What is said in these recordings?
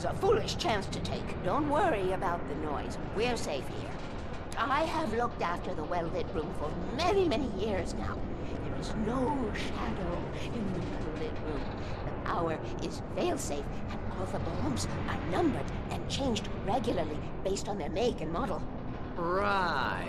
was a foolish chance to take. Don't worry about the noise. We're safe here. I have looked after the well-lit room for many, many years now. There is no shadow in the well-lit room. The power is fail-safe, and all the bulbs are numbered and changed regularly based on their make and model. Right.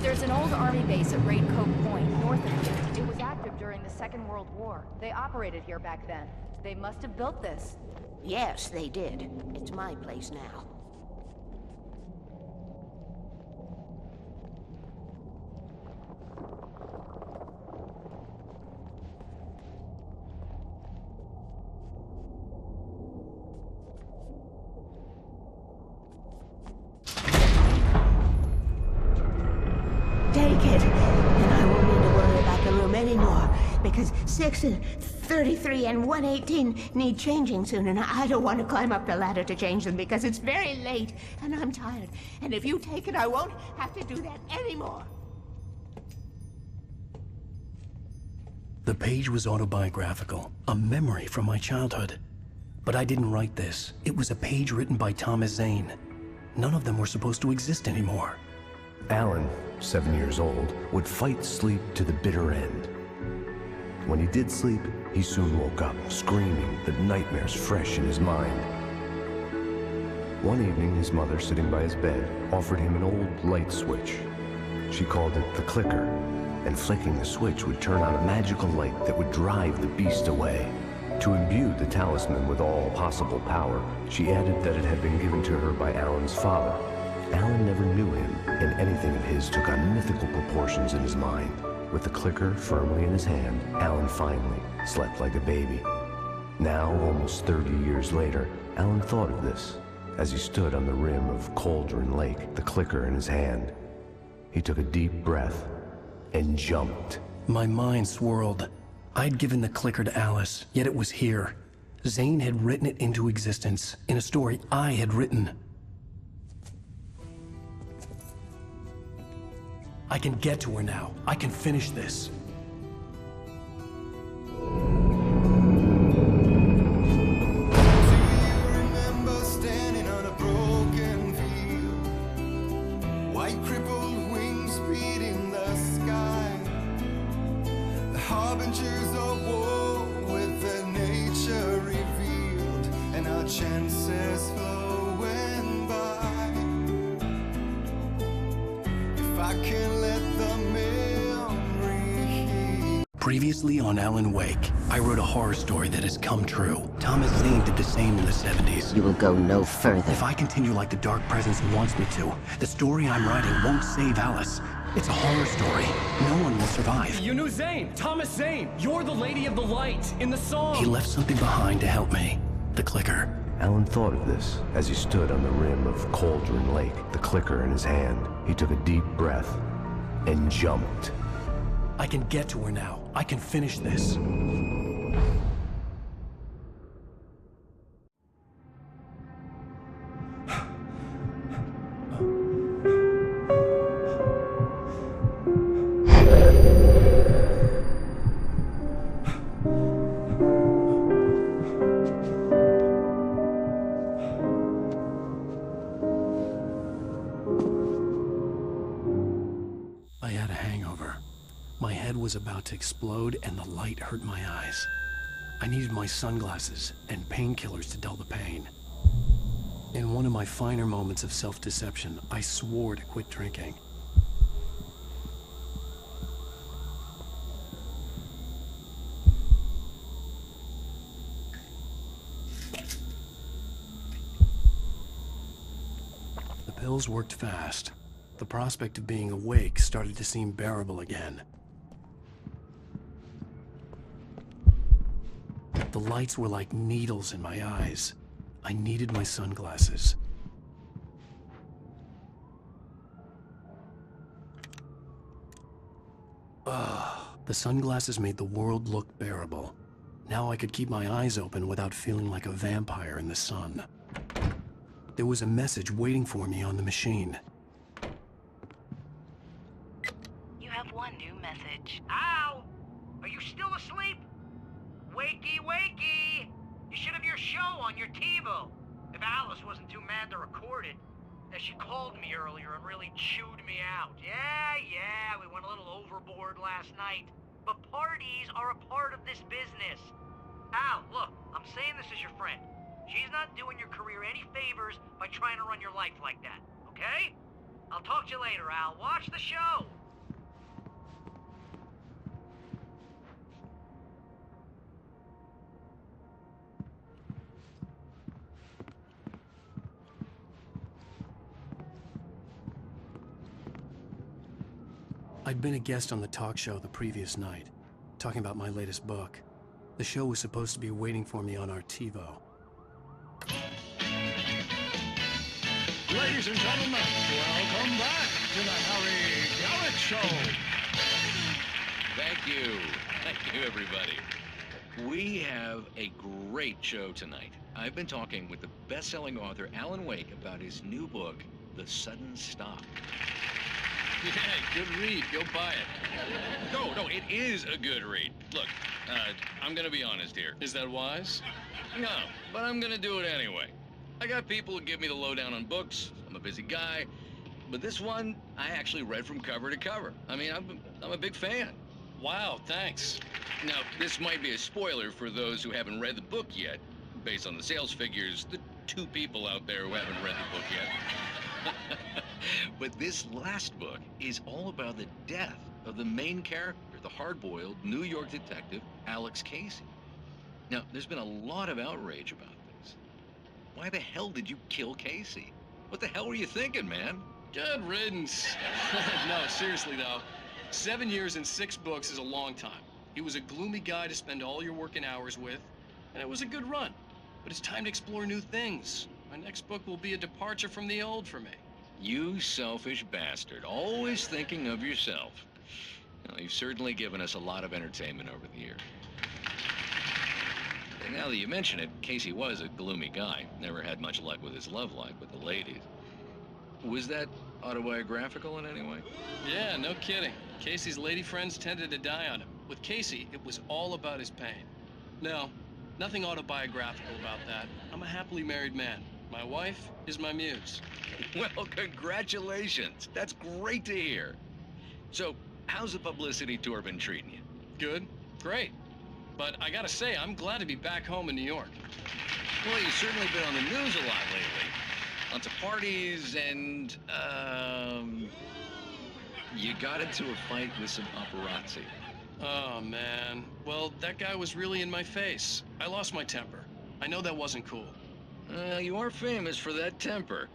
There's an old army base at Raid Cove Point, north of here. It was active during the Second World War. They operated here back then. They must have built this. Yes, they did. It's my place now. Take it, and I won't need to worry about the room anymore, because 6 and 33 and 118 need changing soon, and I don't want to climb up the ladder to change them because it's very late, and I'm tired. And if you take it, I won't have to do that anymore. The page was autobiographical, a memory from my childhood. But I didn't write this. It was a page written by Thomas Zane. None of them were supposed to exist anymore. Alan, 7 years old, would fight sleep to the bitter end. When he did sleep, he soon woke up, screaming, the nightmares fresh in his mind. One evening, his mother, sitting by his bed, offered him an old light switch. She called it the clicker, and flicking the switch would turn on a magical light that would drive the beast away. To imbue the talisman with all possible power, she added that it had been given to her by Alan's father. Alan never knew him, and anything of his took on mythical proportions in his mind. With the clicker firmly in his hand, Alan finally slept like a baby. Now, almost 30 years later, Alan thought of this as he stood on the rim of Cauldron Lake, the clicker in his hand. He took a deep breath and jumped. My mind swirled. I'd given the clicker to Alice, yet it was here. Zane had written it into existence, in a story I had written. I can get to her now. I can finish this. Harbingers of war with their nature revealed and our chances flowing by. If I can let the memory heal. Previously on Alan Wake, I wrote a horror story that has come true. Thomas Zane did the same in the 70s. You will go no further. If I continue like the Dark Presence wants me to, the story I'm writing won't save Alice. It's a horror story. No one will survive. You knew Zane! Thomas Zane! You're the Lady of the Light in the song! He left something behind to help me. The clicker. Alan thought of this as he stood on the rim of Cauldron Lake, the clicker in his hand. He took a deep breath and jumped. I can get to her now. I can finish this. I had a hangover. My head was about to explode and the light hurt my eyes. I needed my sunglasses and painkillers to dull the pain. In one of my finer moments of self-deception, I swore to quit drinking. The pills worked fast. The prospect of being awake started to seem bearable again. The lights were like needles in my eyes. I needed my sunglasses. The sunglasses made the world look bearable. Now I could keep my eyes open without feeling like a vampire in the sun. There was a message waiting for me on the machine. You have one new message. Al! Are you still asleep? Wakey, wakey! You should have your show on your TiVo. If Alice wasn't too mad to record it. She called me earlier and really chewed me out. Yeah, we went a little overboard last night. But parties are a part of this business. Al, look, I'm saying this as your friend. She's not doing your career any favors by trying to run your life like that, okay? I'll talk to you later, Al. Watch the show! I'd been a guest on the talk show the previous night, talking about my latest book. The show was supposed to be waiting for me on our TiVo. Ladies and gentlemen, welcome back to the Harry Garrett Show. Thank you. Thank you, everybody. We have a great show tonight. I've been talking with the best-selling author Alan Wake about his new book, The Sudden Stop. Yeah, good read. Go buy it. No, it is a good read. Look, I'm gonna be honest here. Is that wise? No, but I'm gonna do it anyway. I got people who give me the lowdown on books. I'm a busy guy. But this one, I actually read from cover to cover. I mean, I'm a big fan. Wow, thanks. Now, this might be a spoiler for those who haven't read the book yet. Based on the sales figures, the 2 people out there who haven't read the book yet. But this last book is all about the death of the main character, the hard-boiled New York detective, Alex Casey. Now, there's been a lot of outrage about this. Why the hell did you kill Casey? What the hell were you thinking, man? Good riddance. No, seriously though, 7 years and 6 books is a long time. He was a gloomy guy to spend all your working hours with, and it was a good run. But it's time to explore new things. My next book will be a departure from the old for me. You selfish bastard, always thinking of yourself. Well, you've certainly given us a lot of entertainment over the years. And now that you mention it, Casey was a gloomy guy. Never had much luck with his love life with the ladies. Was that autobiographical in any way? Yeah, no kidding. Casey's lady friends tended to die on him. With Casey, it was all about his pain. No, nothing autobiographical about that. I'm a happily married man. My wife is my muse. Well, congratulations. That's great to hear. So, how's the publicity tour been treating you? Good, great. But I gotta say, I'm glad to be back home in New York. Well, you've certainly been on the news a lot lately. Lots of parties and, you got into a fight with some paparazzi. Oh, man. Well, that guy was really in my face. I lost my temper. I know that wasn't cool. You are famous for that temper.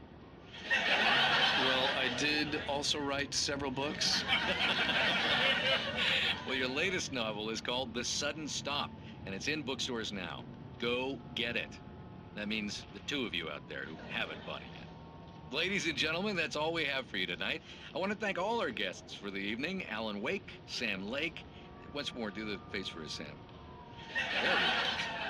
Well, I did also write several books. Well, your latest novel is called The Sudden Stop, and it's in bookstores now. Go get it. That means the 2 of you out there who haven't bought it yet. Ladies and gentlemen, that's all we have for you tonight. I want to thank all our guests for the evening. Alan Wake, Sam Lake. Once more, do the face for a Sam. There we go.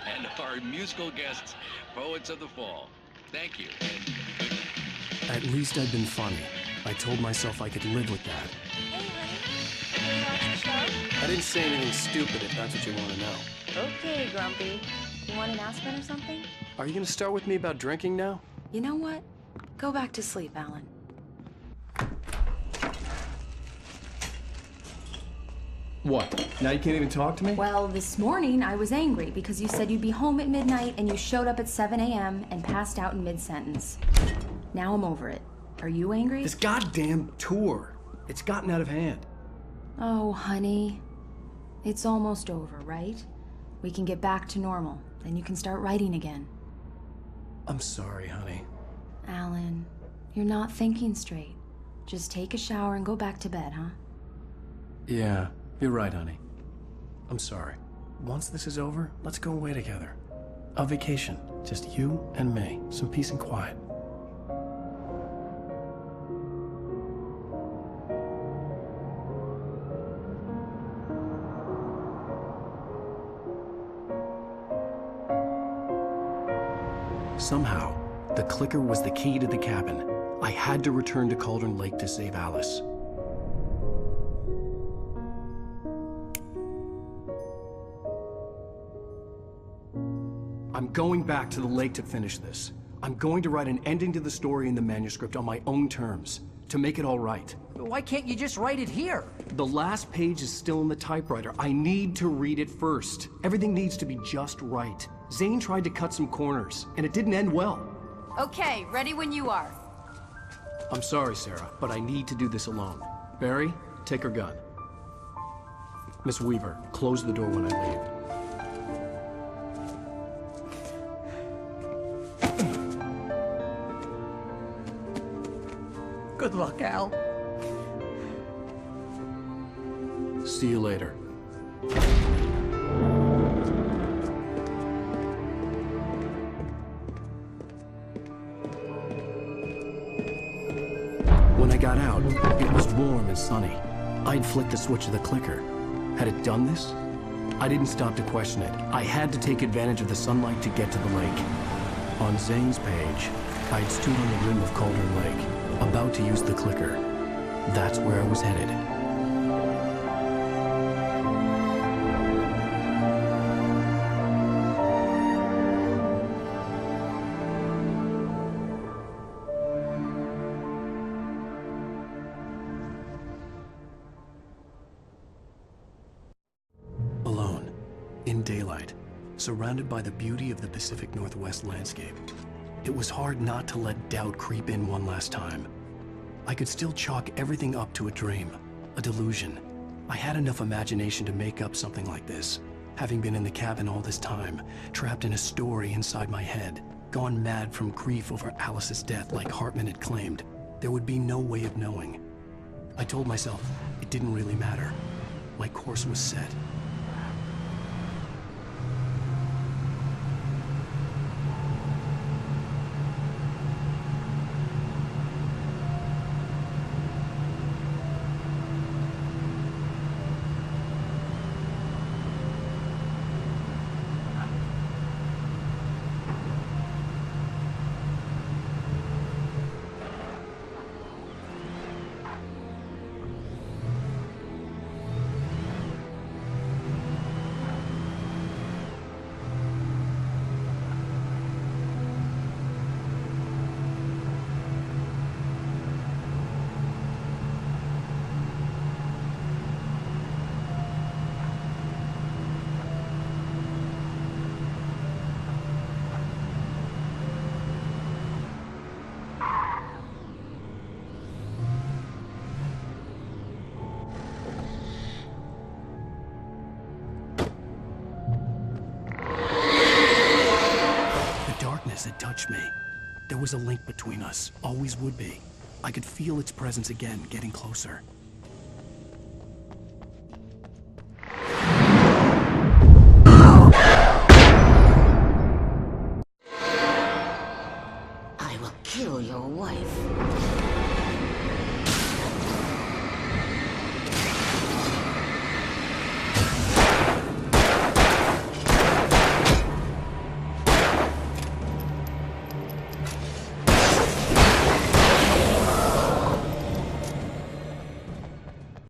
And our musical guests, Poets of the Fall. Thank you, and good night. At least I'd been funny. I told myself I could live with that. Hey, honey. Ready to watch the show? I didn't say anything stupid if that's what you want to know. Okay, Grumpy. You want an aspirin or something? Are you going to start with me about drinking now? You know what? Go back to sleep, Alan. What? Now you can't even talk to me? Well, this morning I was angry because you said you'd be home at midnight and you showed up at 7 a.m. and passed out in mid-sentence. Now I'm over it. Are you angry? This goddamn tour. It's gotten out of hand. Oh, honey. It's almost over, right? We can get back to normal. Then you can start writing again. I'm sorry, honey. Alan, you're not thinking straight. Just take a shower and go back to bed, huh? Yeah, you're right, honey. I'm sorry. Once this is over, let's go away together. A vacation. Just you and me. Some peace and quiet. Somehow, The clicker was the key to the cabin. I had to return to Cauldron Lake to save Alice. I'm going back to the lake to finish this. I'm going to write an ending to the story in the manuscript on my own terms, to make it all right. Why can't you just write it here? The last page is still in the typewriter. I need to read it first. Everything needs to be just right. Zane tried to cut some corners, and it didn't end well. Okay, ready when you are. I'm sorry, Sarah, but I need to do this alone. Barry, take her gun. Miss Weaver, close the door when I leave. Good luck, Al. See you later. When I got out, it was warm and sunny. I'd flicked the switch of the clicker. Had it done this? I didn't stop to question it. I had to take advantage of the sunlight to get to the lake. On Zane's page, I'd stood on the rim of Cauldron Lake, about to use the clicker. That's where I was headed. Alone, in daylight, surrounded by the beauty of the Pacific Northwest landscape. It was hard not to let doubt creep in one last time. I could still chalk everything up to a dream, a delusion. I had enough imagination to make up something like this, having been in the cabin all this time, trapped in a story inside my head, gone mad from grief over Alice's death like Hartman had claimed. There would be no way of knowing. I told myself it didn't really matter. My course was set. It touched me. There was a link between us, always would be. I could feel its presence again, getting closer.